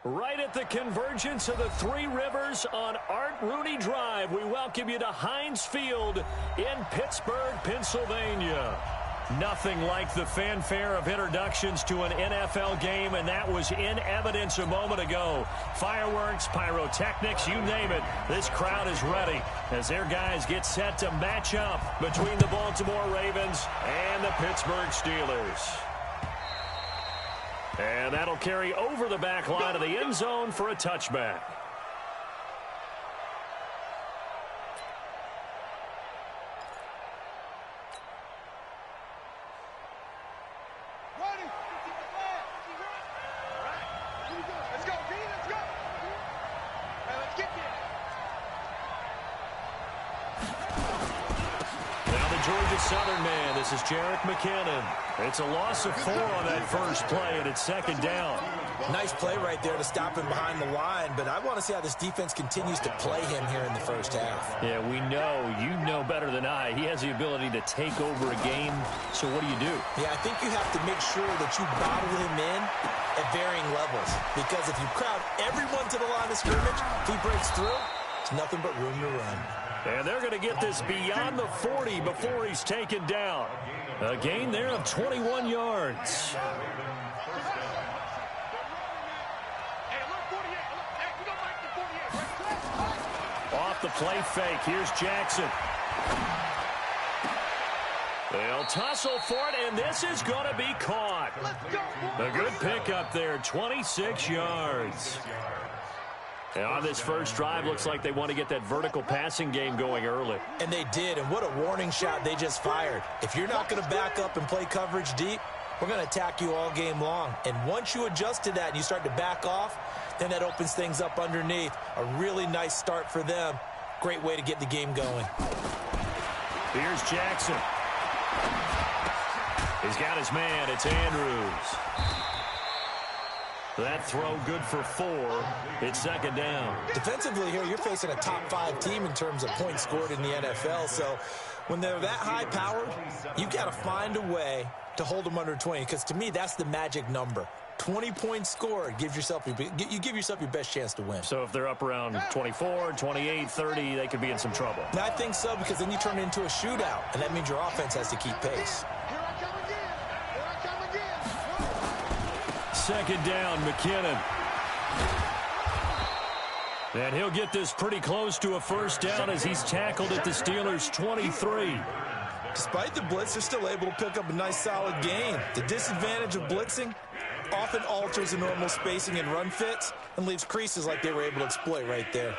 Right at the convergence of the Three Rivers on Art Rooney Drive, we welcome you to Heinz Field in Pittsburgh, Pennsylvania. Nothing like the fanfare of introductions to an NFL game, and that was in evidence a moment ago. Fireworks, pyrotechnics, you name it. This crowd is ready as their guys get set to match up between the Baltimore Ravens and the Pittsburgh Steelers. And that'll carry over the back line of the end zone for a touchback. Southern man, this is Jerick McKinnon. It's a loss of 4 on that first play, and it's second down. Nice play right there to stop him behind the line, but I want to see how this defense continues to play him here in the first half. Yeah, we know, you know better than I, he has the ability to take over a game, so what do you do? Yeah, I think you have to make sure that you bottle him in at varying levels, because if you crowd everyone to the line of scrimmage, if he breaks through, it's nothing but room to run. And they're going to get this beyond the 40 before he's taken down. A gain there of 21 yards. Off the play fake. Here's Jackson. They'll tussle for it, and this is going to be caught. A good pickup there, 26 yards. And on this first drive, looks like they want to get that vertical passing game going early. And they did, and what a warning shot they just fired. If you're not going to back up and play coverage deep, we're going to attack you all game long. And once you adjust to that and you start to back off, then that opens things up underneath. A really nice start for them. Great way to get the game going. Here's Jackson. He's got his man. It's Andrews. That throw good for 4. It's second down. Defensively here, you're facing a top 5 team in terms of points scored in the NFL. So when they're that high powered, you've got to find a way to hold them under 20. Because to me, that's the magic number. 20 points scored gives yourself you give yourself your best chance to win. So if they're up around 24, 28, 30, they could be in some trouble. I think so, because then you turn it into a shootout, and that means your offense has to keep pace. Second down, McKinnon. And he'll get this pretty close to a first down as he's tackled at the Steelers' 23. Despite the blitz, they're still able to pick up a nice, solid gain. The disadvantage of blitzing often alters the normal spacing and run fits and leaves creases like they were able to exploit right there.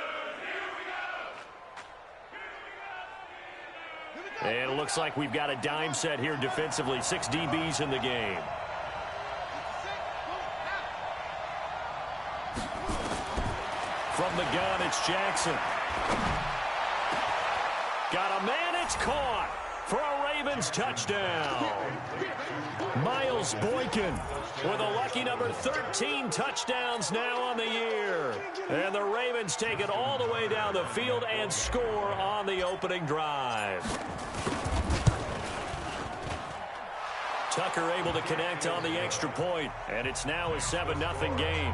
And it looks like we've got a dime set here defensively. 6 DBs in the game. From the gun, it's Jackson. Got a man, it's caught for a Ravens touchdown. Miles Boykin with a lucky number 13 touchdowns now on the year. And the Ravens take it all the way down the field and score on the opening drive. Tucker able to connect on the extra point, and it's now a 7-0 game.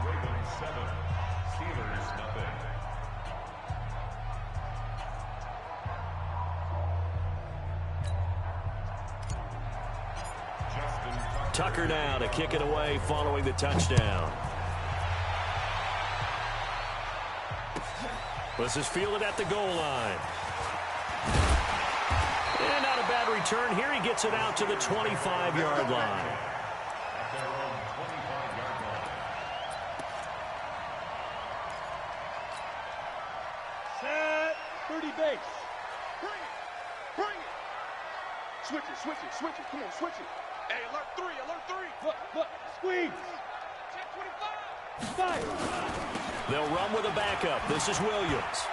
Tucker now to kick it away following the touchdown. This is fielded at the goal line. And not a bad return. Here he gets it out to the 25-yard line. Set, 30 base. Bring it. Bring it. Switch it, switch it, switch it. Come on, switch it. Hey, alert 3, alert 3. Look, squeeze. Check 25. Fire. They'll run with a backup. This is Williams.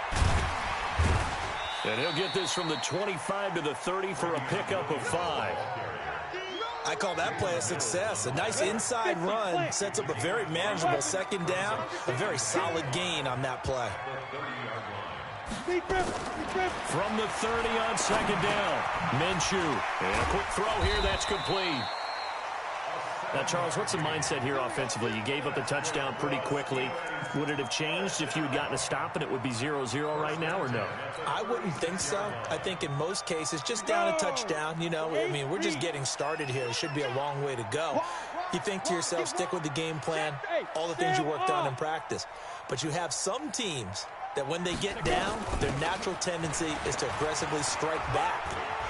And he'll get this from the 25 to the 30 for a pickup of 5. I call that play a success. A nice inside run sets up a very manageable second down. A very solid gain on that play. From the 30 on second down, Minshew. And a quick throw here, that's complete. Now, Charles, what's the mindset here offensively? You gave up a touchdown pretty quickly. Would it have changed if you had gotten a stop and it would be 0-0 right now, or no? I wouldn't think so. I think in most cases, just down a touchdown, you know, I mean, we're just getting started here. It should be a long way to go. You think to yourself, stick with the game plan, all the things you worked on in practice. But you have some teams that when they get down, their natural tendency is to aggressively strike back.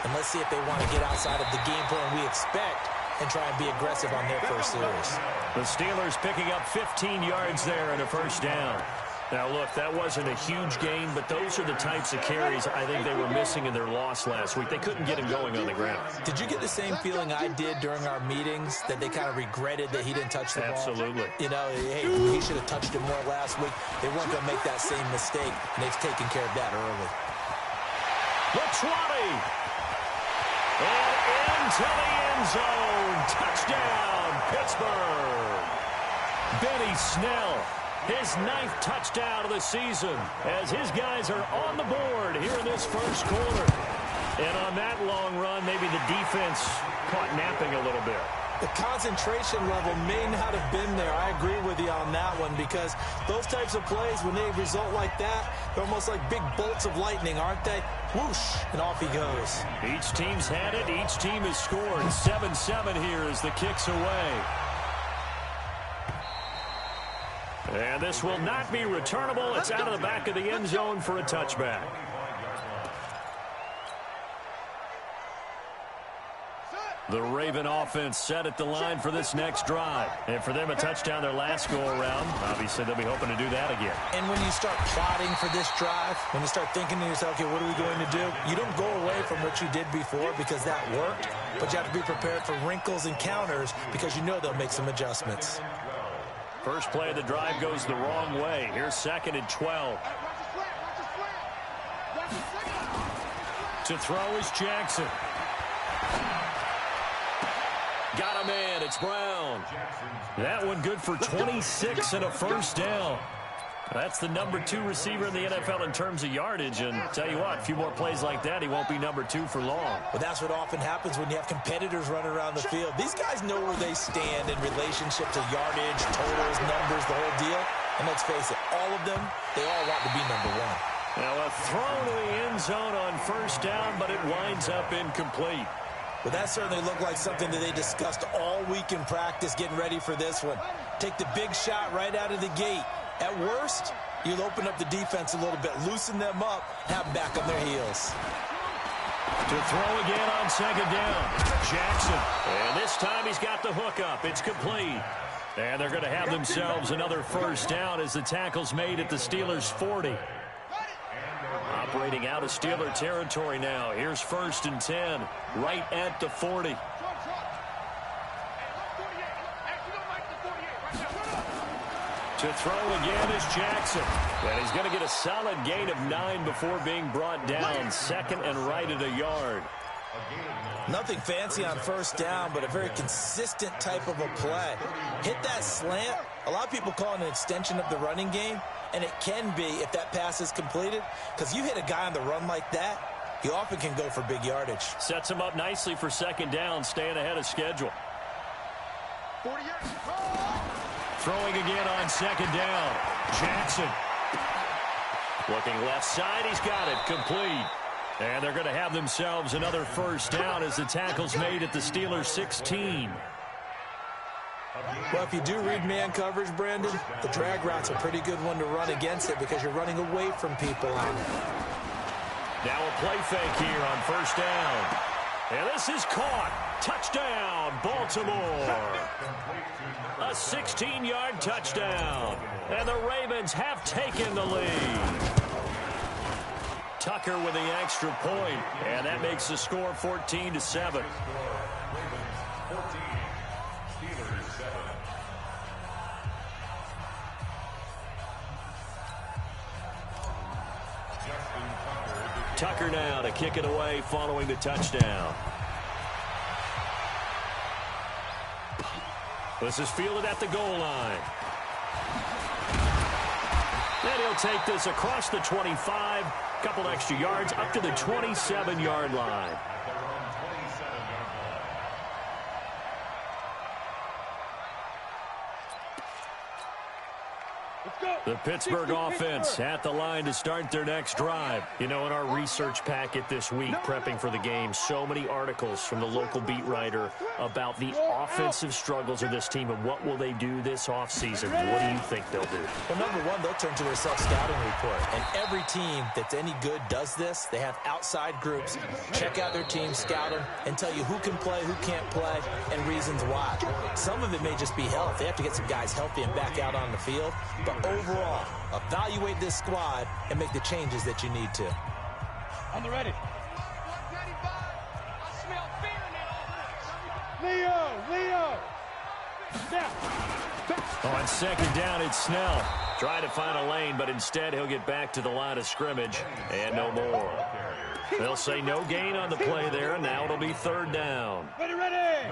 And let's see if they want to get outside of the game plan we expect and try and be aggressive on their first series. The Steelers picking up 15 yards there and a first down. Now, look, that wasn't a huge gain, but those are the types of carries I think they were missing in their loss last week. They couldn't get him going on the ground. Did you get the same feeling I did during our meetings, that they kind of regretted that he didn't touch the ball? Absolutely. You know, hey, he should have touched it more last week. They weren't going to make that same mistake, and they've taken care of that early. The 20. And into the end zone. Touchdown, Pittsburgh. Benny Snell, his 9th touchdown of the season, as his guys are on the board here in this first quarter. And on that long run, maybe the defense caught napping a little bit. The concentration level may not have been there. I agree with you on that one, because those types of plays, when they result like that, they're almost like big bolts of lightning, aren't they? Whoosh, and off he goes. Each team's had it. Each team has scored. 7-7 here as the kick's away. And this will not be returnable. It's out of the back of the end zone for a touchback. The Raven offense set at the line for this next drive. And for them, a touchdown their last go-around. Obviously, they'll be hoping to do that again. And when you start plotting for this drive, when you start thinking to yourself, okay, what are we going to do? You don't go away from what you did before because that worked, but you have to be prepared for wrinkles and counters because you know they'll make some adjustments. First play of the drive goes the wrong way. Here's 2nd and 12. To throw is Jackson. Got a man. It's Brown. That one good for 26 and a first down. That's the number 2 receiver in the NFL in terms of yardage. And tell you what, a few more plays like that, he won't be number 2 for long. Well, that's what often happens when you have competitors running around the field. These guys know where they stand in relationship to yardage, totals, numbers, the whole deal. And let's face it, all of them, they all want to be number 1. Now a throw to the end zone on first down, but it winds up incomplete. Well, that certainly looked like something that they discussed all week in practice, getting ready for this one. Take the big shot right out of the gate. At worst, you'll open up the defense a little bit, loosen them up, have them back on their heels. To throw again on 2nd down. Jackson. And this time he's got the hook up. It's complete. And they're going to have themselves another first down as the tackle's made at the Steelers' 40. Operating out of Steeler territory now. Here's 1st and 10, right at the 40. To throw again is Jackson. And he's going to get a solid gain of 9 before being brought down. 2nd and right at a yard. Nothing fancy on first down, but a very consistent type of a play. Hit that slant. A lot of people call it an extension of the running game, and it can be if that pass is completed, because you hit a guy on the run like that, he often can go for big yardage. Sets him up nicely for 2nd down, staying ahead of schedule. 40 yards. Throwing again on 2nd down. Jackson. Looking left side, he's got it, complete. And they're going to have themselves another first down as the tackle's made at the Steelers' 16. Well, if you do read man coverage, Brandon, the drag route's a pretty good one to run against it because you're running away from people on it. Now a play fake here on first down. And this is caught. Touchdown, Baltimore. A 16-yard touchdown. And the Ravens have taken the lead. Tucker with the extra point, and that makes the score 14-7. Tucker now to kick it away following the touchdown. This is fielded at the goal line. And he'll take this across the 25, couple extra yards up to the 27-yard line. The Pittsburgh offense at the line to start their next drive. You know, in our research packet this week, prepping for the game, so many articles from the local beat writer about the offensive struggles of this team and what will they do this offseason. What do you think they'll do? Well, number one, they'll turn to their self-scouting report. And every team that's any good does this. They have outside groups, check out their team, scout them, and tell you who can play, who can't play, and reasons why. Some of it may just be health. They have to get some guys healthy and back out on the field. But overall, evaluate this squad and make the changes that you need to. On the ready. Leo! Now. On second down, it's Snell. Trying to find a lane, but instead he'll get back to the line of scrimmage and no more. They'll say no gain on the play there, and now it'll be third down. Ready!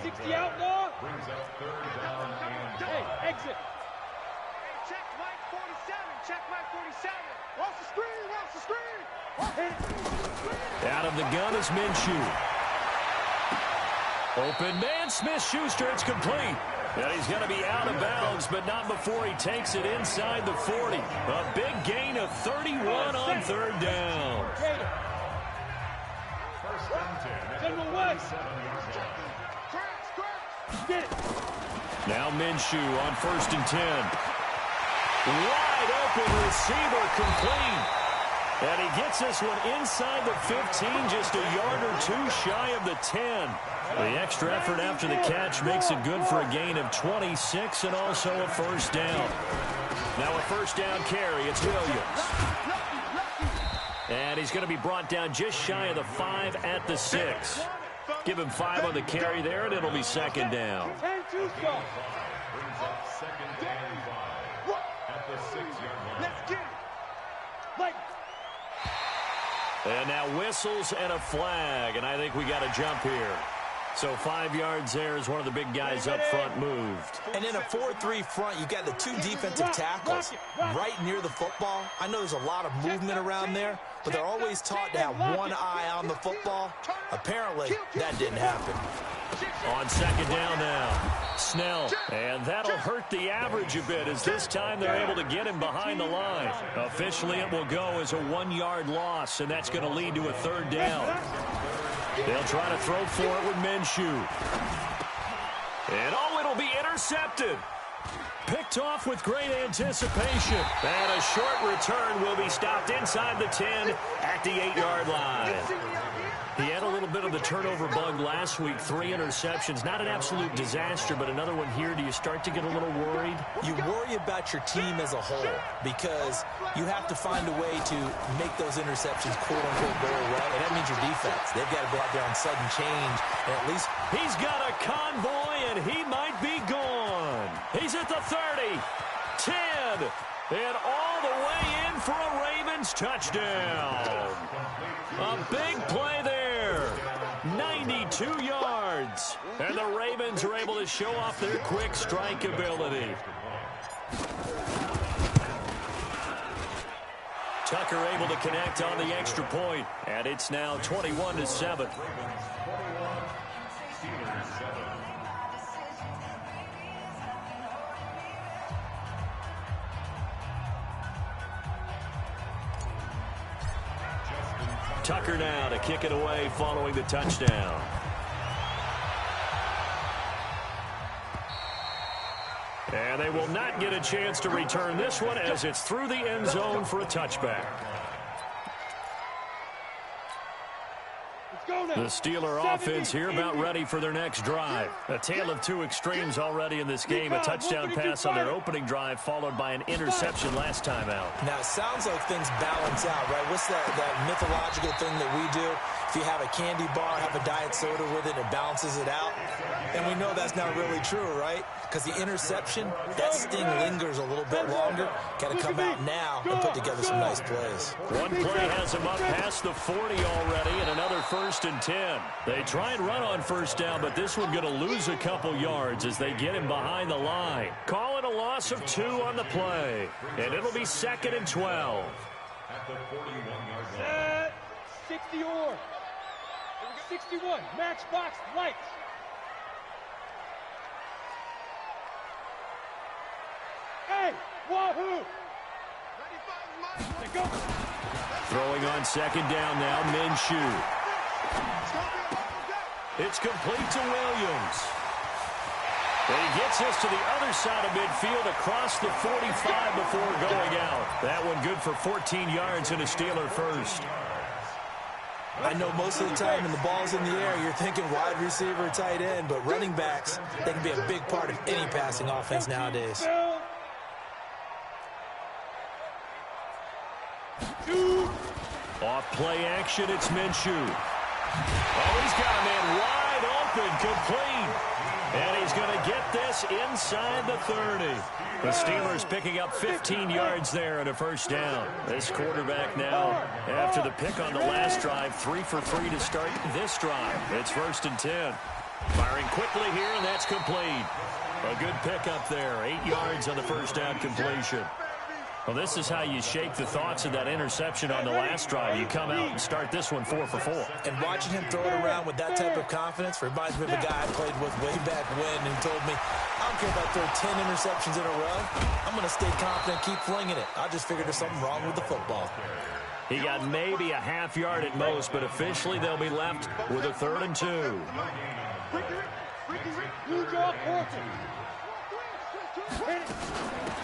60 out, law. Hey, exit. Check Mike 47. Watch the screen. Out of the gun is Minshew. Open man, Smith-Schuster, it's complete. And he's going to be out of bounds, but not before he takes it inside the 40. A big gain of 31 on third down. General West. Get it. Now Minshew on 1st and 10. Wide open receiver, complete. And he gets this one inside the 15, just a yard or two shy of the 10. The extra effort after the catch makes it good for a gain of 26 and also a first down. Now a first down carry, it's Williams. And he's going to be brought down just shy of the 5 at the 6. Give him 5 on the carry there, and it'll be second down. And now whistles and a flag, and I think we got a jump here. So 5 yards there as one of the big guys up front moved. And in a 4-3 front, you've got the 2 defensive tackles right near the football. I know there's a lot of movement around there, but they're always taught to have one eye on the football. Apparently, that didn't happen. On second down now, Snell. And that'll hurt the average a bit as this time they're able to get him behind the line. Officially, it will go as a 1-yard loss, and that's going to lead to a third down. They'll try to throw for it with Minshew. And it'll be intercepted. Picked off with great anticipation. And a short return will be stopped inside the 10 at the 8-yard line. He had a little bit of the turnover bug last week. 3 interceptions. Not an absolute disaster, but another one here. Do you start to get a little worried? You worry about your team as a whole because you have to find a way to make those interceptions quote-unquote go away, and that means your defense. They've got to go out there on sudden change, and at least he's got a convoy, and he might be gone. He's at the 30, 10, and all the way in for a Ravens touchdown. A big play there. 92 yards. And the Ravens are able to show off their quick strike ability. Tucker able to connect on the extra point, and it's now 21-7. Tucker now to kick it away following the touchdown. And they will not get a chance to return this one as it's through the end zone for a touchback. The Steeler offense here about ready for their next drive. A tale of 2 extremes already in this game. A touchdown pass on their opening drive followed by an interception last time out. Now, it sounds like things balance out, right? What's that mythological thing that we do? If you have a candy bar, have a diet soda with it, it balances it out. And we know that's not really true, right? Because the interception, that sting lingers a little bit longer. Got to come out now and put together some nice plays. One play has him up past the 40 already, and another 1st and 10. They try and run on first down, but this one going to lose a couple yards as they get him behind the line. Call it a loss of 2 on the play, and it'll be 2nd and 12. At the 41-yard line. 60 or 61, matchbox lights. Hey, Hey, wahoo! Go. Throwing on second down now, Minshew. It's complete to Williams. And he gets us to the other side of midfield across the 45 before going out. That one good for 14 yards and a Steeler first. I know most of the time when the ball's in the air, you're thinking wide receiver, tight end, but running backs, they can be a big part of any passing offense nowadays. Off play action, it's Minshew. Oh, he's got a man wide open, complete. And he's going to get this inside the 30. The Steelers picking up 15 yards there and a first down. This quarterback now, after the pick on the last drive, 3 for 3 to start this drive. It's 1st and 10. Firing quickly here, and that's complete. A good pickup there, 8 yards on the first down completion. Well, this is how you shake the thoughts of that interception on the last drive. You come out and start this one 4 for 4. And watching him throw it around with that type of confidence reminds me of a guy I played with way back when and told me, I don't care if I throw 10 interceptions in a row. I'm going to stay confident, keep flinging it. I just figured there's something wrong with the football. He got maybe a half yard at most, but officially they'll be left with a 3rd and 2.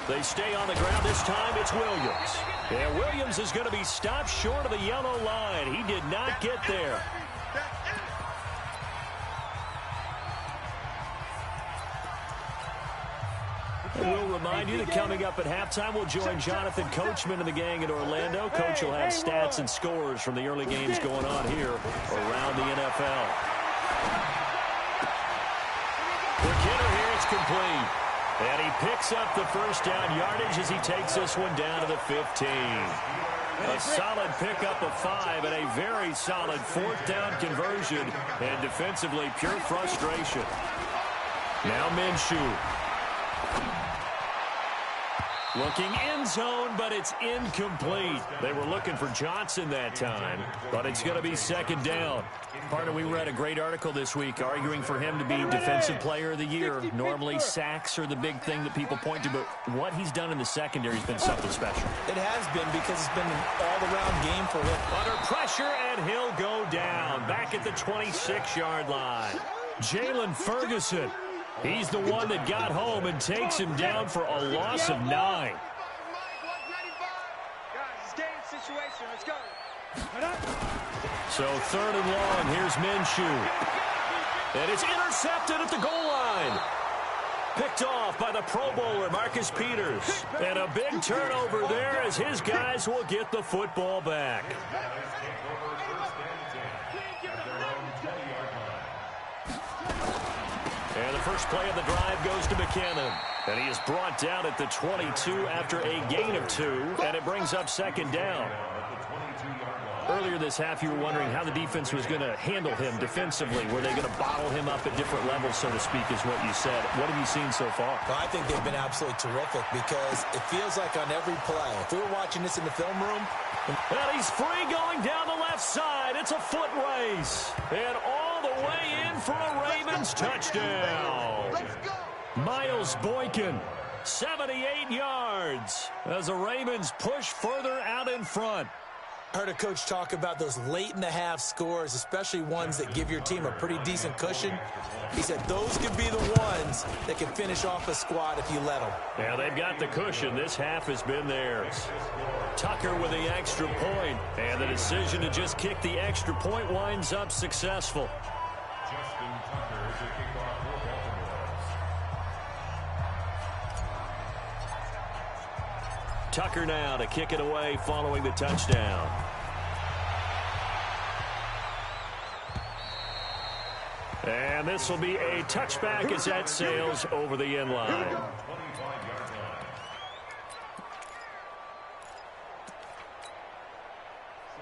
They stay on the ground. This time it's Williams. And Williams is going to be stopped short of the yellow line. He did not get there. And we'll remind you that coming up at halftime, we'll join Jonathan Coachman and the gang in Orlando. Coach will have stats and scores from the early games going on here around the NFL. McKinnon here, it's complete. And he picks up the first down yardage as he takes this one down to the 15. A solid pickup of 5 and a very solid 4th down conversion. And defensively, pure frustration. Now Minshew. Looking end zone, but it's incomplete. They were looking for Johnson that time, but it's going to be 2nd down. Partner, we read a great article this week arguing for him to be Defensive Player of the Year. Normally, sacks are the big thing that people point to, but what he's done in the secondary has been something special. It has been because it's been an all-around game for him. Under pressure, and he'll go down. Back at the 26-yard line. Jalen Ferguson. He's the one that got home and takes him down for a loss of 9. Guys, it's game situation. Let's go. So 3rd and long. Here's Minshew. And it's intercepted at the goal line. Picked off by the Pro Bowler, Marcus Peters. And a big turnover there as his guys will get the football back. And the first play of the drive goes to McKinnon. And he is brought down at the 22 after a gain of 2. And it brings up 2nd down. Earlier this half, you were wondering how the defense was going to handle him defensively. Were they going to bottle him up at different levels, so to speak, is what you said. What have you seen so far? Well, I think they've been absolutely terrific because it feels like on every play, if we were watching this in the film room. And he's free going down the left side. It's a foot race. And all the way in for a Ravens touchdown. Miles Boykin, 78 yards as the Ravens push further out in front. I heard a coach talk about those late-in-the-half scores, especially ones that give your team a pretty decent cushion. He said those could be the ones that can finish off a squad if you let them. Yeah, they've got the cushion. This half has been theirs. Tucker with the extra point, and the decision to just kick the extra point winds up successful. Tucker now to kick it away following the touchdown. And this will be a touchback as that sails over the end line.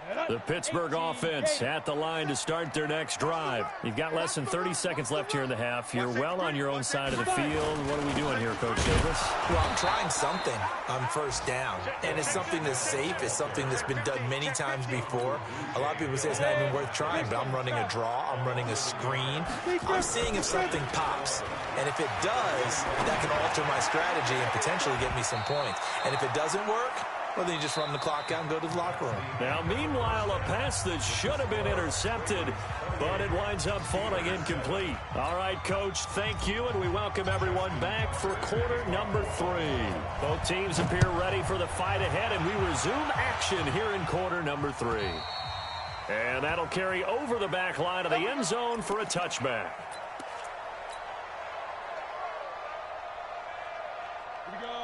The Pittsburgh offense at the line to start their next drive. You've got less than 30 seconds left here in the half. You're well on your own side of the field. What are we doing here, Coach Davis? Well, I'm trying something on first down, and it's something that's safe. It's something that's been done many times before. A lot of people say it's not even worth trying, but I'm running a draw. I'm running a screen. I'm seeing if something pops, and if it does, that can alter my strategy and potentially get me some points. And if it doesn't work, well, then you just run the clock out and go to the locker room. Now, meanwhile, a pass that should have been intercepted, but it winds up falling incomplete. All right, Coach, thank you, and we welcome everyone back for quarter number 3. Both teams appear ready for the fight ahead, and we resume action here in quarter number 3. And that'll carry over the back line of the end zone for a touchback.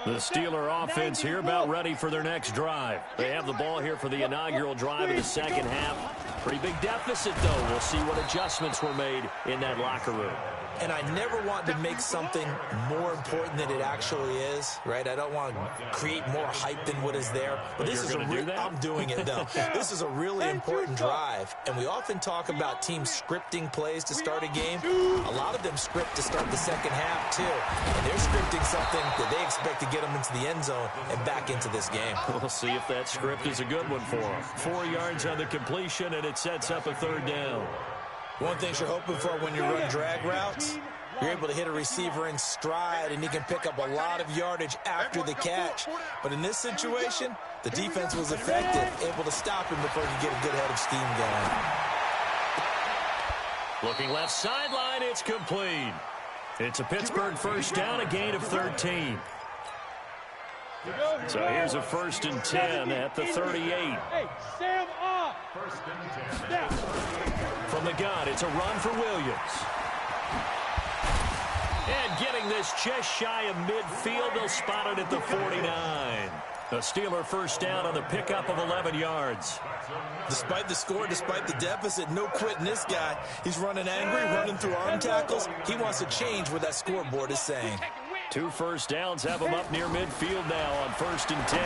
The Steeler offense here about ready for their next drive. They have the ball here for the inaugural drive of the second half. Pretty big deficit, though. We'll see what adjustments were made in that locker room. And I never want to make something more important than it actually is, right? I don't want to create more hype than what is there. But this is I'm doing it, though. This is a really important drive. And we often talk about teams scripting plays to start a game. A lot of them script to start the second half, too. And they're scripting something that they expect to get them into the end zone and back into this game. We'll see if that script is a good one for them. 4 yards on the completion, and it sets up a third down. One thing you're hoping for when you run drag routes, you're able to hit a receiver in stride, and he can pick up a lot of yardage after the catch. But in this situation, the defense was effective, able to stop him before he could get a good head of steam going. Looking left sideline, it's complete. It's a Pittsburgh first down, a gain of 13. So here's a 1st and 10 at the 38. Hey, Sam off. From the gun, it's a run for Williams. And getting this just shy of midfield, they'll spot it at the 49. A Steeler first down on the pickup of 11 yards. Despite the score, despite the deficit, no quitting this guy. He's running angry, running through arm tackles. He wants to change what that scoreboard is saying. 2 first downs have him up near midfield now on 1st and 10.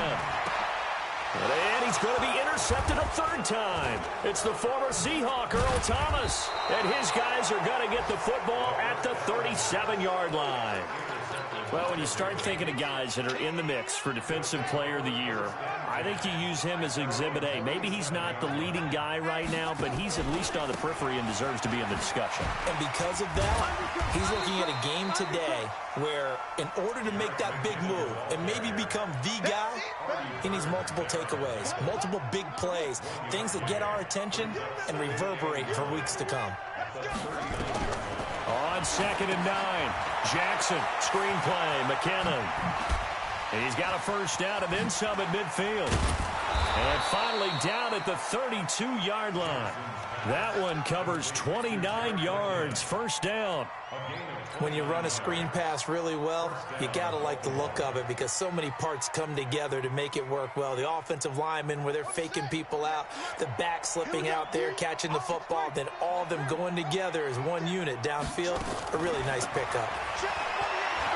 And he's going to be intercepted a third time. It's the former Seahawk, Earl Thomas. And his guys are going to get the football at the 37-yard line. Well, when you start thinking of guys that are in the mix for Defensive Player of the Year, I think you use him as Exhibit A. Maybe he's not the leading guy right now, but he's at least on the periphery and deserves to be in the discussion. And because of that, he's looking at a game today where in order to make that big move and maybe become the guy, he needs multiple takeaways, multiple big plays, things that get our attention and reverberate for weeks to come. On 2nd and 9, Jackson, screen play, McKinnon. And he's got a first down and then some at midfield. And finally down at the 32-yard line. That one covers 29 yards, first down. When you run a screen pass really well, you got to like the look of it because so many parts come together to make it work well. The offensive linemen where they're faking people out, the back slipping out there, catching the football, then all of them going together as one unit downfield. A really nice pickup.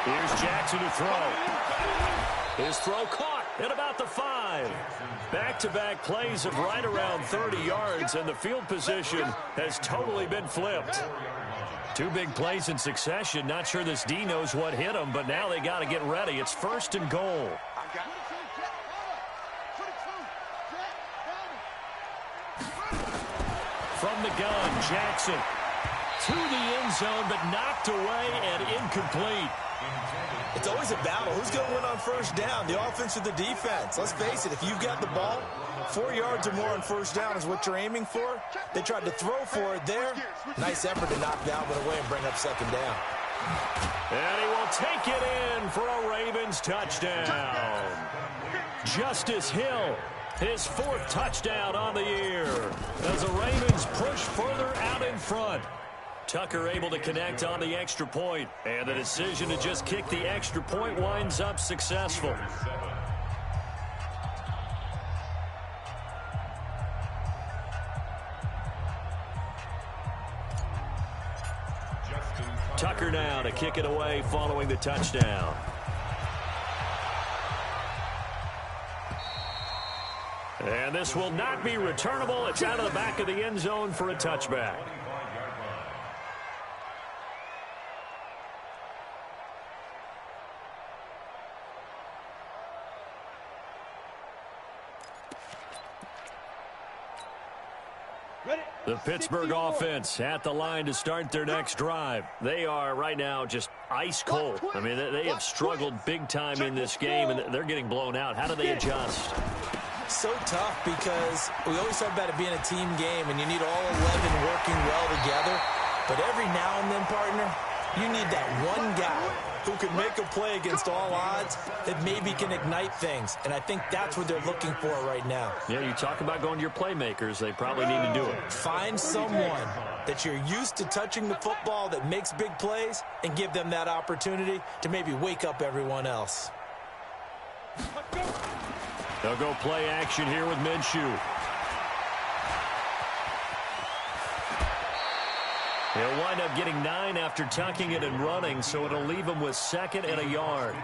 Here's Jackson to throw. His throw caught at about the 5. Back-to-back plays of right around 30 yards, and the field position has totally been flipped. 2 big plays in succession. Not sure this D knows what hit him, but now they got to get ready. It's 1st and goal. From the gun, Jackson to the end zone, but knocked away and incomplete. It's always a battle. Who's going to win on first down, the offense or the defense? Let's face it, if you've got the ball, 4 yards or more on first down is what you're aiming for. They tried to throw for it there. Nice effort to knock that one away and bring up second down. And he will take it in for a Ravens touchdown. Justice Hill, his 4th touchdown on the year, as the Ravens push further out in front. Tucker able to connect on the extra point, and the decision to just kick the extra point winds up successful. Tucker now to kick it away following the touchdown. And this will not be returnable. It's out of the back of the end zone for a touchback. The Pittsburgh offense at the line to start their next drive. They are right now just ice cold. I mean, they have struggled big time in this game, and they're getting blown out. How do they adjust? So tough because we always talk about it being a team game, and you need all 11 working well together. But every now and then, partner, you need that one guy who can make a play against all odds that maybe can ignite things. And I think that's what they're looking for right now. Yeah, you talk about going to your playmakers. They probably need to do it. Find someone that you're used to touching the football that makes big plays and give them that opportunity to maybe wake up everyone else. They'll go play action here with Minshew. He'll wind up getting 9 after tucking it and running, so it'll leave him with 2nd and a yard.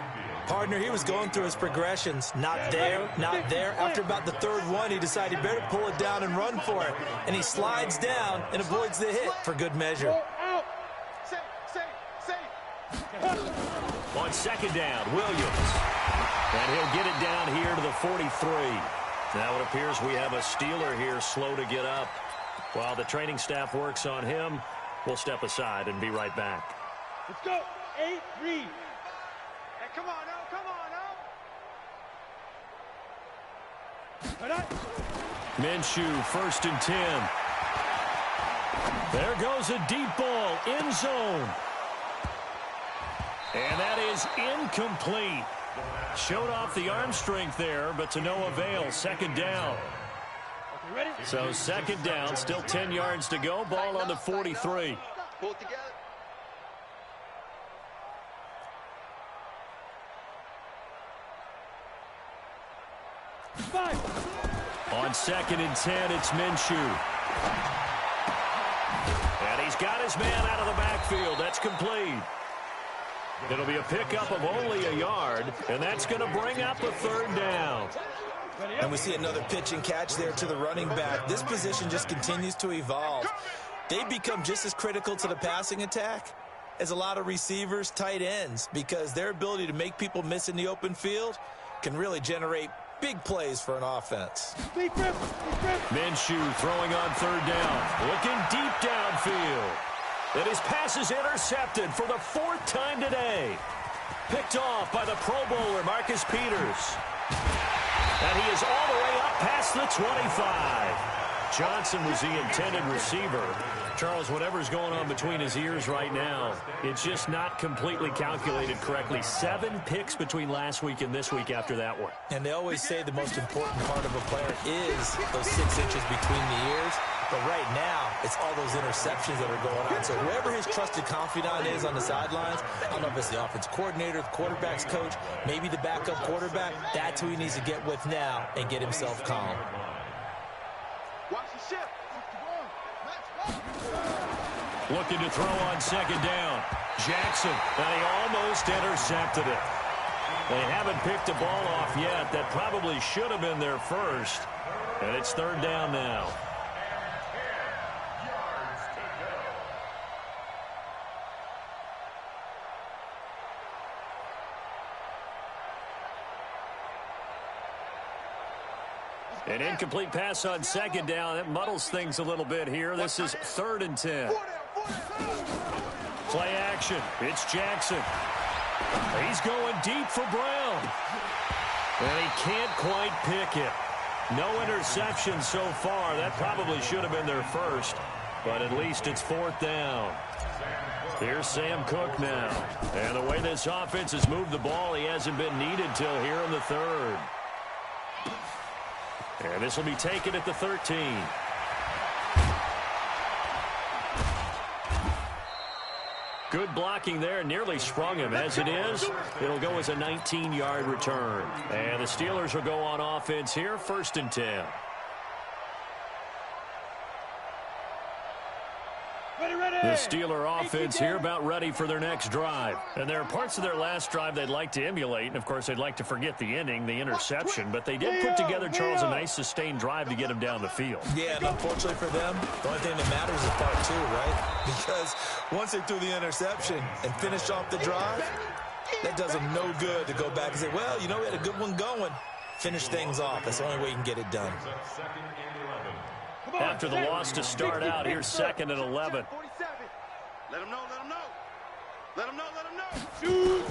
Partner, he was going through his progressions. Not there, not there. After about the 3rd one, he decided he better pull it down and run for it. And he slides down and avoids the hit for good measure. On 2nd down, Williams. And he'll get it down here to the 43. Now it appears we have a Steeler here slow to get up. While the training staff works on him, we'll step aside and be right back. Let's go. 8, read. Hey, come on now, come on now. Minshew, 1st and 10. There goes a deep ball, end zone. And that is incomplete. Showed off the arm strength there, but to no avail. 2nd down. So 2nd down, still 10 yards to go. Ball on the 43. Pull it together. On 2nd and 10, it's Minshew. And he's got his man out of the backfield. That's complete. It'll be a pickup of only a yard, and that's going to bring up a 3rd down. And we see another pitch and catch there to the running back. This position just continues to evolve. They become just as critical to the passing attack as a lot of receivers, tight ends, because their ability to make people miss in the open field can really generate big plays for an offense. Minshew throwing on 3rd down, looking deep downfield. And his pass is intercepted for the 4th time today. Picked off by the Pro Bowler, Marcus Peters. And he is all the way up past the 25. Johnson was the intended receiver. Charles, whatever's going on between his ears right now, it's just not completely calculated correctly. 7 picks between last week and this week after that one. And they always say the most important part of a player is those 6 inches between the ears. But right now, it's all those interceptions that are going on. So whoever his trusted confidant is on the sidelines, I don't know if it's the offense coordinator, the quarterback's coach, maybe the backup quarterback, that's who he needs to get with now and get himself calm. Watch the shift. Looking to throw on 2nd down. Jackson, and he almost intercepted it. They haven't picked the ball off yet. That probably should have been their first. And it's 3rd down now. An incomplete pass on 2nd down. That muddles things a little bit here. This is 3rd and 10. Play action. It's Jackson. He's going deep for Brown. And he can't quite pick it. No interception so far. That probably should have been their first. But at least it's 4th down. Here's Sam Cook now. And the way this offense has moved the ball, he hasn't been needed till here in the 3rd. And this will be taken at the 13. Good blocking there. Nearly sprung him. As it is, it'll go as a 19-yard return. And the Steelers will go on offense here, 1st and 10. The Steeler offense here about ready for their next drive. And there are parts of their last drive they'd like to emulate. And, of course, they'd like to forget the ending, the interception. But they did put together, Charles, a nice sustained drive to get them down the field. Yeah, and unfortunately for them, the only thing that matters is part two, right? Because once they threw the interception and finished off the drive, that does them no good to go back and say, well, you know, we had a good one going. Finish things off. That's the only way you can get it done. After the loss to start out, here's 2nd and 11. Let him know, let him know. Let him know, let him know.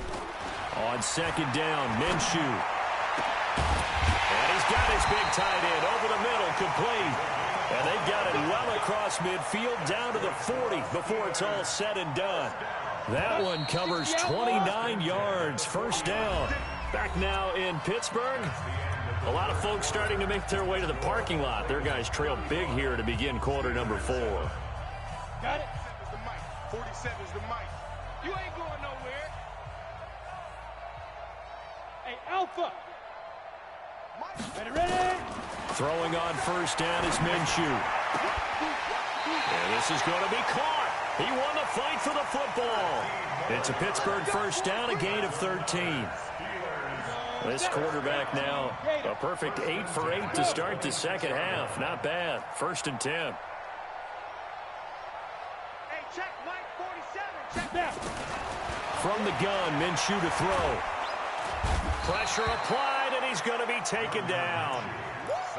On 2nd down, Minshew. And he's got his big tight end over the middle, complete. And they've got it well across midfield down to the 40 before it's all said and done. That one covers 29 yards, 1st down. Back now in Pittsburgh. A lot of folks starting to make their way to the parking lot. Their guys trail big here to begin quarter number 4. Got it? 47's the mic. You ain't going nowhere. Hey, Alpha. Ready? Throwing on 1st down is Minshew. And this is going to be caught. He won the fight for the football. It's a Pittsburgh 1st down, a gain of 13. This quarterback now, a perfect 8 for 8 to start the second half. Not bad. 1st and 10. Hey, check Mike 47. Check that. From the gun, Minshew to throw. Pressure applied, and he's going to be taken down.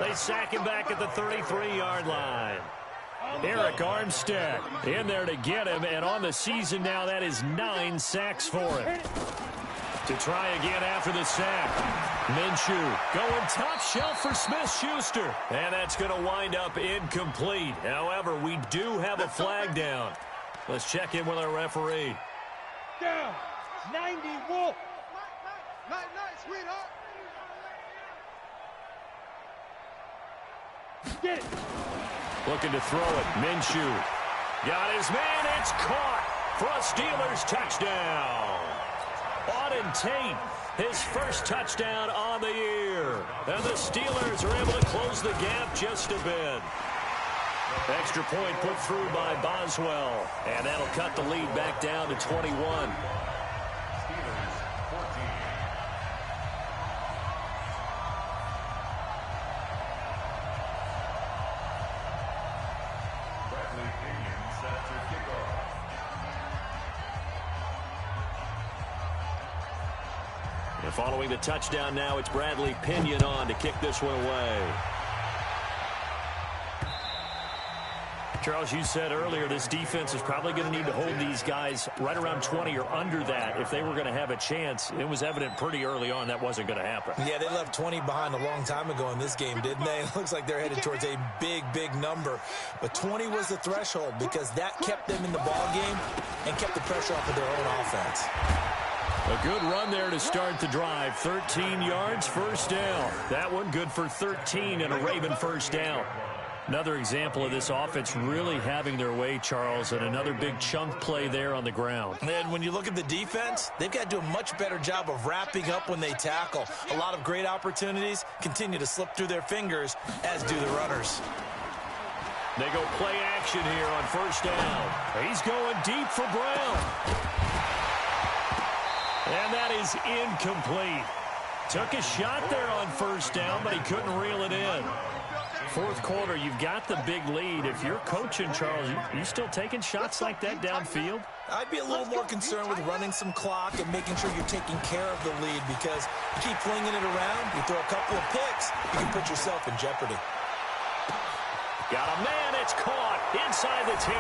They sack him back at the 33-yard line. Eric Armstead in there to get him, and on the season now, that is 9 sacks for him. To try again after the sack. Minshew going top shelf for Smith-Schuster. And that's going to wind up incomplete. However, we do have a flag down. Let's check in with our referee. Down. 90 Wolf. Night, sweetheart. Get it. Looking to throw it. Minshew. Got his man. It's caught for a Steelers touchdown. Auden Tate, his 1st touchdown on the year. And the Steelers are able to close the gap just a bit. Extra point put through by Boswell. And that'll cut the lead back down to 21. Following the touchdown now, it's Bradley Pinion on to kick this one away. Charles, you said earlier this defense is probably going to need to hold these guys right around 20 or under that if they were going to have a chance. It was evident pretty early on that wasn't going to happen. Yeah, they left 20 behind a long time ago in this game, didn't they? It looks like they're headed towards a big number. But 20 was the threshold because that kept them in the ball game and kept the pressure off of their own offense. A good run there to start the drive. 13 yards, 1st down. That one good for 13 and a Raven 1st down. Another example of this offense really having their way, Charles, and another big chunk play there on the ground. And when you look at the defense, they've got to do a much better job of wrapping up when they tackle. A lot of great opportunities continue to slip through their fingers, as do the runners. They go play action here on 1st down. He's going deep for Brown. And that is incomplete. Took a shot there on 1st down, but he couldn't reel it in. 4th quarter, you've got the big lead. If you're coaching, Charles, you still taking shots like that downfield? I'd be a little more concerned with running some clock and making sure you're taking care of the lead, because you keep flinging it around, you throw a couple of picks, you can put yourself in jeopardy. Got a man, it's caught inside the 10.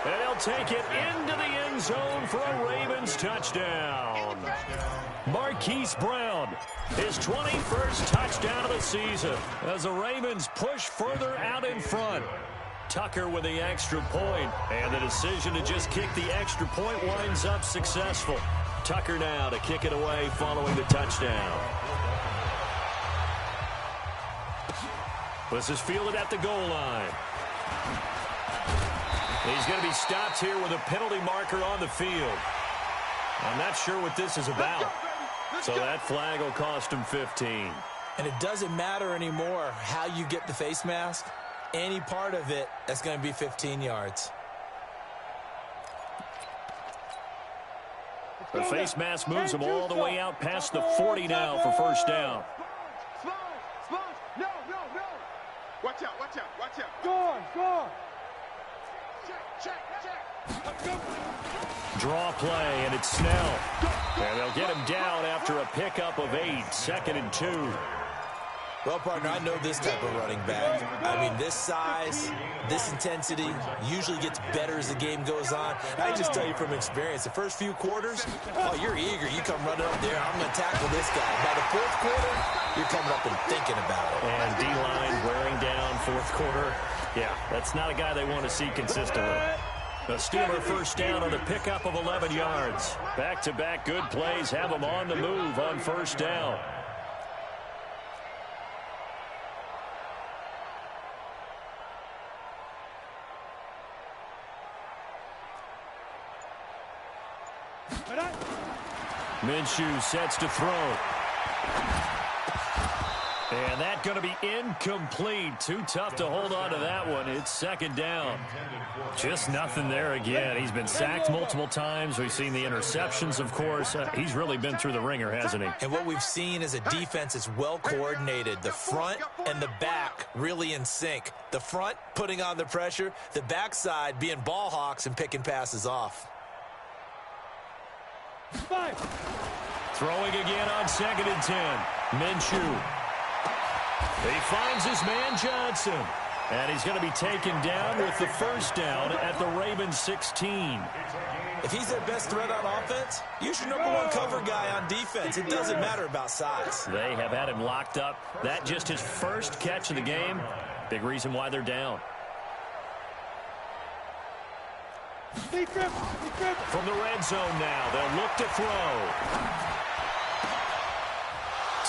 And he'll take it into the end zone for a Ravens touchdown. Marquise Brown, his 21st touchdown of the season as the Ravens push further out in front. Tucker with the extra point, and the decision to just kick the extra point winds up successful. Tucker now to kick it away following the touchdown. This is fielded at the goal line. He's going to be stopped here with a penalty marker on the field. I'm not sure what this is about. So that flag will cost him 15. And it doesn't matter anymore how you get the face mask. Any part of it, that's going to be 15 yards. The face mask moves him all the way out past the 40 now for first down. No. Watch out. Go on. Check. Draw play, and it's Snell. And they'll get him down after a pickup of 8, 2nd and 2. Well, partner, I know this type of running back. I mean, this size, this intensity usually gets better as the game goes on. I just tell you from experience, the first few quarters, oh, you're eager. You come running up there, I'm going to tackle this guy. By the fourth quarter, you're coming up and thinking about it. And D-line wearing down fourth quarter. Yeah, that's not a guy they want to see consistently. A Steeler first down on the pickup of 11 yards. Back-to-back good plays have them on the move on first down. Minshew sets to throw. And that's going to be incomplete. Too tough to hold on to that one. It's second down. Just nothing there again. He's been sacked multiple times. We've seen the interceptions, of course. He's really been through the ringer, hasn't he? And what we've seen is a defense that's well coordinated. The front and the back really in sync. The front putting on the pressure. The backside being ball hawks and picking passes off. Throwing again on 2nd and 10. Minshew. He finds his man Johnson. And he's going to be taken down with the first down at the Ravens 16. If he's their best threat on offense, use your number one cover guy on defense. It doesn't matter about size. They have had him locked up. That just his first catch of the game. Big reason why they're down. From the red zone now, they'll look to throw.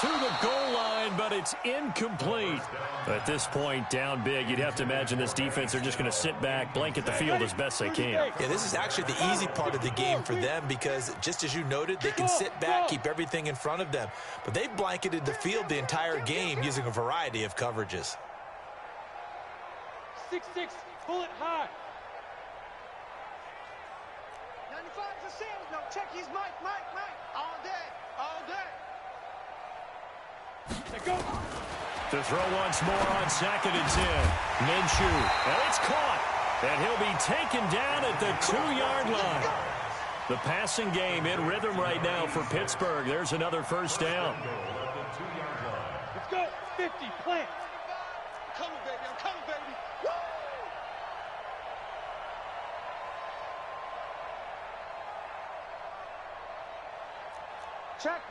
To the goal line, but it's incomplete. At this point, down big, you'd have to imagine this defense are just going to sit back, blanket the field as best they can. Yeah, this is actually the easy part of the game for them because, just as you noted, they can sit back, keep everything in front of them. But they've blanketed the field the entire game using a variety of coverages. 6-6, pull it high. 95's a sales note. Check his mic. All day. To throw once more on 2nd and 10. Minshew. And it's caught. And he'll be taken down at the 2-yard line. The passing game in rhythm right now for Pittsburgh. There's another first down. Let's go. 50, plant. I'm coming, baby. Woo! Check.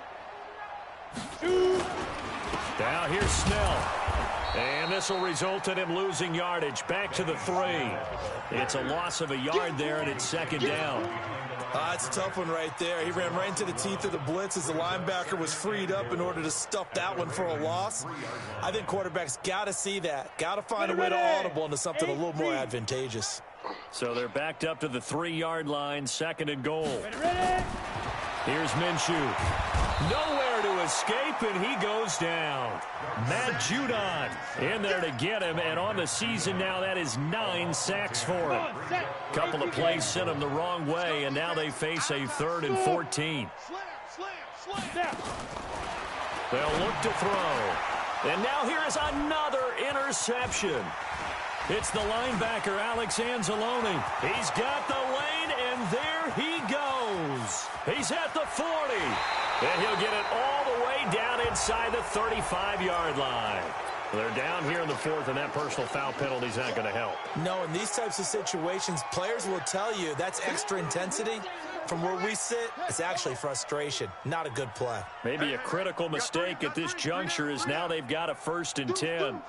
Now here's Snell. And this will result in him losing yardage. Back to the 3. It's a loss of a yard there, and it's second down. It's a tough one right there. He ran right into the teeth of the blitz as the linebacker was freed up in order to stuff that one for a loss. I think quarterbacks got to see that. Got to find a way to audible into something a little more advantageous. So they're backed up to the 3-yard line, 2nd and goal. Here's Minshew. Nowhere to escape, and he goes down. Matt Judon in there to get him, and on the season now, that is 9 sacks for him. Couple of plays sent him the wrong way, and now they face a 3rd and 14. They'll look to throw. And now here is another interception. It's the linebacker, Alex Anzalone. He's got the lane, and there he goes. He's at the 40. And he'll get it all the way down inside the 35-yard line. They're down here in the 4th, and that personal foul penalty is not going to help. No, in these types of situations, players will tell you that's extra intensity. From where we sit, it's actually frustration. Not a good play. Maybe a critical mistake at this juncture is now they've got a 1st and 10.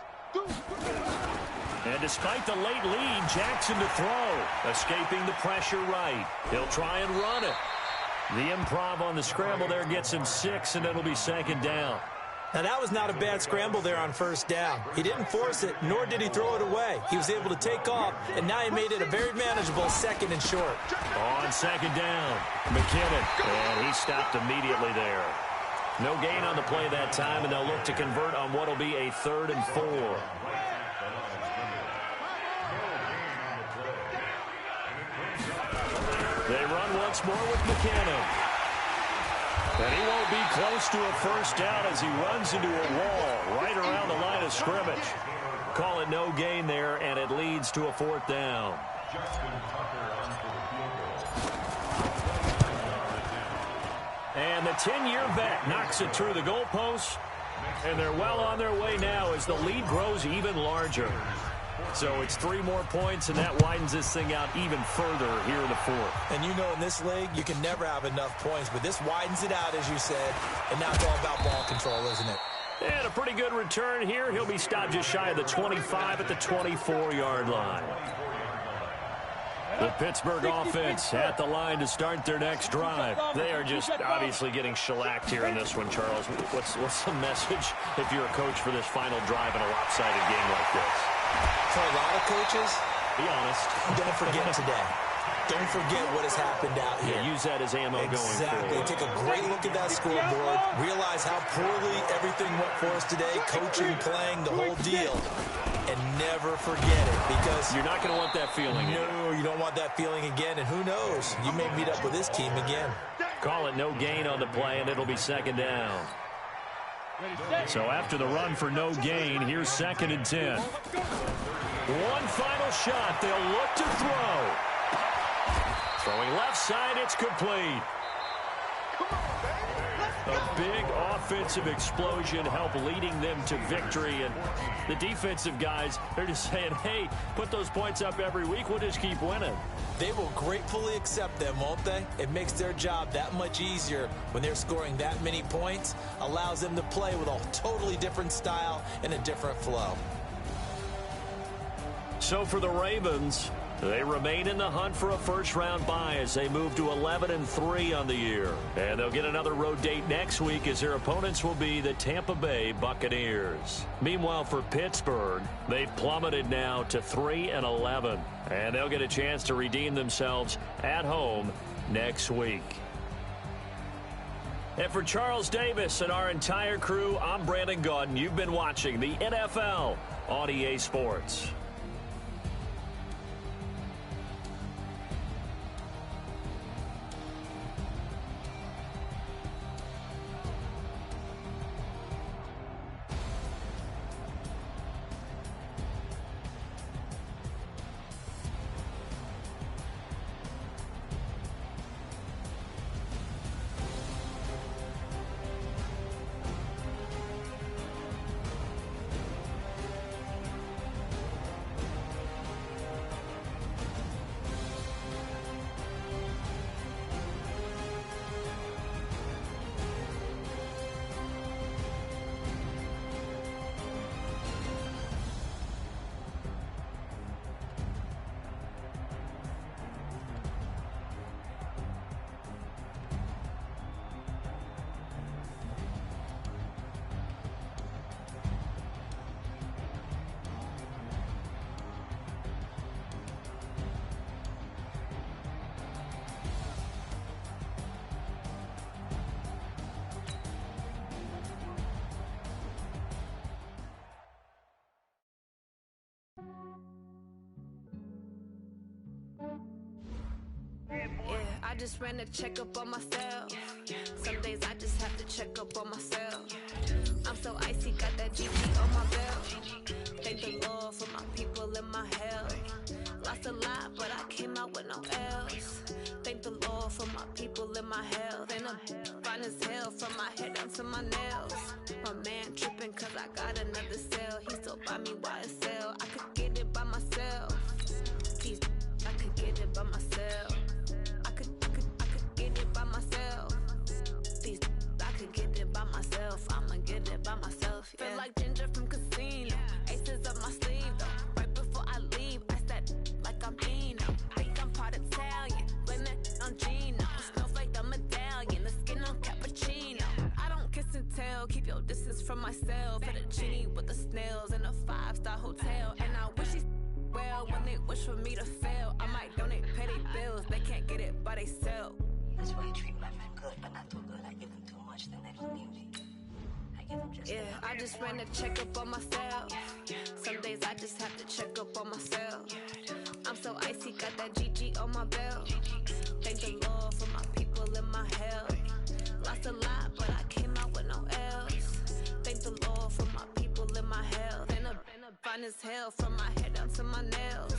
And despite the late lead, Jackson to throw. Escaping the pressure right. He'll try and run it. The improv on the scramble there gets him 6, and it'll be second down. Now, that was not a bad scramble there on first down. He didn't force it, nor did he throw it away. He was able to take off, and now he made it a very manageable 2nd and short. On second down, McKinnon. And he stopped immediately there. No gain on the play that time, and they'll look to convert on what will be a 3rd and 4. They run once more with McKinnon. And he won't be close to a first down as he runs into a wall right around the line of scrimmage. Call it no gain there, and it leads to a fourth down. And the 10-year vet knocks it through the goalpost. And they're well on their way now as the lead grows even larger. So it's 3 more points, and that widens this thing out even further here in the fourth. And you know in this league, you can never have enough points, but this widens it out, as you said. And now it's all about ball control, isn't it? And a pretty good return here. He'll be stopped just shy of the 25 at the 24-yard line. The Pittsburgh offense at the line to start their next drive. They are just obviously getting shellacked here in this one, Charles. What's the message if you're a coach for this final drive in a lopsided game like this? For a lot of coaches, be honest. Don't forget today. Don't forget what has happened out here. Yeah, use that as ammo going forward. Exactly. Take a great look at that scoreboard. Realize how poorly everything went for us today. Coaching, playing, the whole deal. And never forget it, because you're not going to want that feeling. No, you don't want that feeling again. And who knows? You may meet up with this team again. Call it no gain on the play, and it'll be second down. So after the run for no gain, here's 2nd and 10. One final shot. They'll look to throw. Throwing left side, it's complete. A big offensive explosion helped leading them to victory. And the defensive guys, they're just saying, hey, put those points up every week. We'll just keep winning. They will gratefully accept them, won't they? It makes their job that much easier when they're scoring that many points. Allows them to play with a totally different style and a different flow. So for the Ravens, they remain in the hunt for a first-round bye as they move to 11-3 on the year. And they'll get another road date next week as their opponents will be the Tampa Bay Buccaneers. Meanwhile, for Pittsburgh, they've plummeted now to 3-11. And they'll get a chance to redeem themselves at home next week. And for Charles Davis and our entire crew, I'm Brandon Gaudin. You've been watching the NFL on EA Sports. I just ran a checkup on myself. Some days I just have to check up on myself. I'm so icy, got that GG on my belt. Thank the Lord for my people and my health. Lost a lot, but I came out with no L's. Thank the Lord for my people and my health. And I'm fine as hell from my head down to my nails. My man tripping cause I got another cell. He still buy me YSL. I could get it by myself. These I could get it by myself. I could get it by myself. These I could get it by myself. I'ma get it by myself. Yeah. Feel like Ginger from Casino. Aces up my sleeve though. Right before I leave, I said like I'm Dino. Think I'm part Italian. Blame it on Gino. Snowflake the medallion. The skin on cappuccino. I don't kiss and tell. Keep your distance from myself. Put a genie with the snails in a 5-star hotel. And I wish he's well when they wish for me to fail. I might donate petty bills. They can't get it by they sell. That's why I treat women good, but not too good. I give them too much, then they don't need me. I give them just enough. I just ran a checkup on myself. Some days I just have to check up on myself. I'm so icy, got that GG on my belt. Thank the Lord for my people and my health. Lost a lot, but I came out with no L's. Thank the Lord for my people in my health. And fine as hell from my head down to my nails.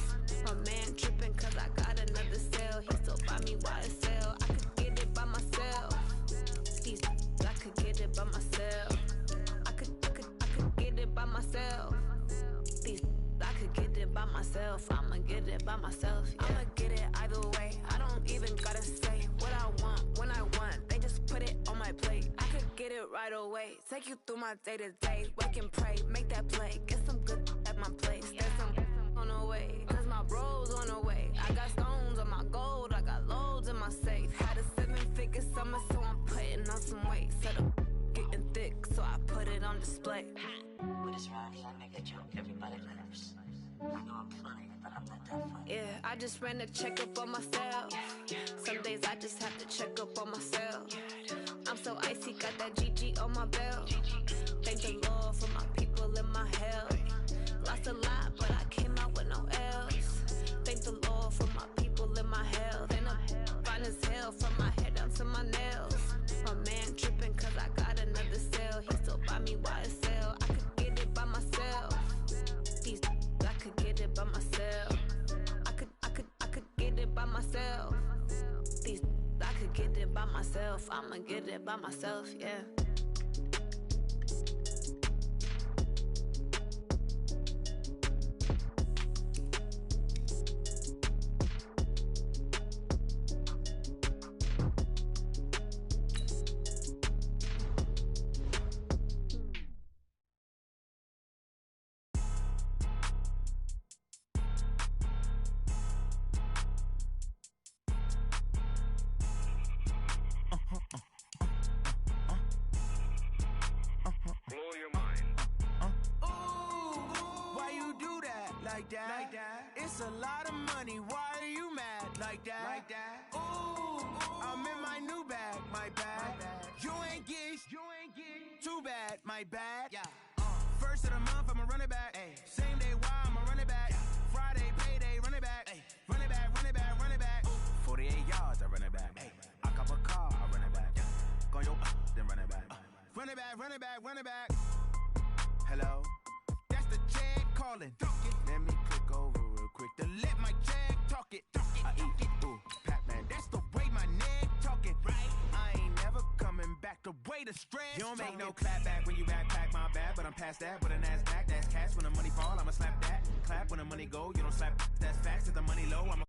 My man tripping cause I got another sale. He still buy me YSL. I could get it by myself. I could get it by myself. I could get it by myself. I could get it by myself. I'ma get it by myself. Yeah. I'ma get it either way. I don't even gotta say what I want when I want. They just put it on my plate. I could get it right away. Take you through my day to day. Wake and pray, make that play. Get some good at my place. There's some on the way. Cause my bro's on the way. I got stones on my gold. I got loads in my safe. Had a 7-figure summer, so I'm putting on some weight. Set up getting thick, so I put it on display. With this rhyme, I make a joke, everybody laughs. I know I'm funny, but I'm not that funny. Yeah, I just ran a checkup on myself. Some days I just have to check up on myself. I'm so icy, got that GG on my belt. Thank the Lord for my people in my health. Lost a lot, but I came out with no L's. Thank the Lord for my people in my health. And I'm fine as hell from my head down to my nails. My man tripping cause I got another sale. He still buy me YSL. I could get it by myself. I could get it by myself. I could get it by myself. I could get it by myself. I'ma get it by myself, yeah. Like that. It's a lot of money. Why are you mad like that? Like that. Ooh, I'm in my new bag. My bad. You ain't get too bad. My bad. Yeah. First of the month, I'ma run it back. Ay. Same day, why I'ma run it back. Yeah. Friday, payday, run it back. Ay. Run it back, run it back, run it back. Ooh. 48 yards, I run it back. Ay. I cop a car, I run it back. Yeah. Go yo, then run it back. Run it back, run it back, run it back. Hello? That's the check calling. Let me click over real quick to let my check talk it. I eat it, ooh, Pac-Man. That's the way my neck talking. Right? I ain't never coming back. The way the stress. You don't make no clap back when you backpack, my bad. But I'm past that with a NASDAQ. That's cash when the money fall. I'ma slap that. Clap when the money go. You don't slap. That's facts. If the money low, I'ma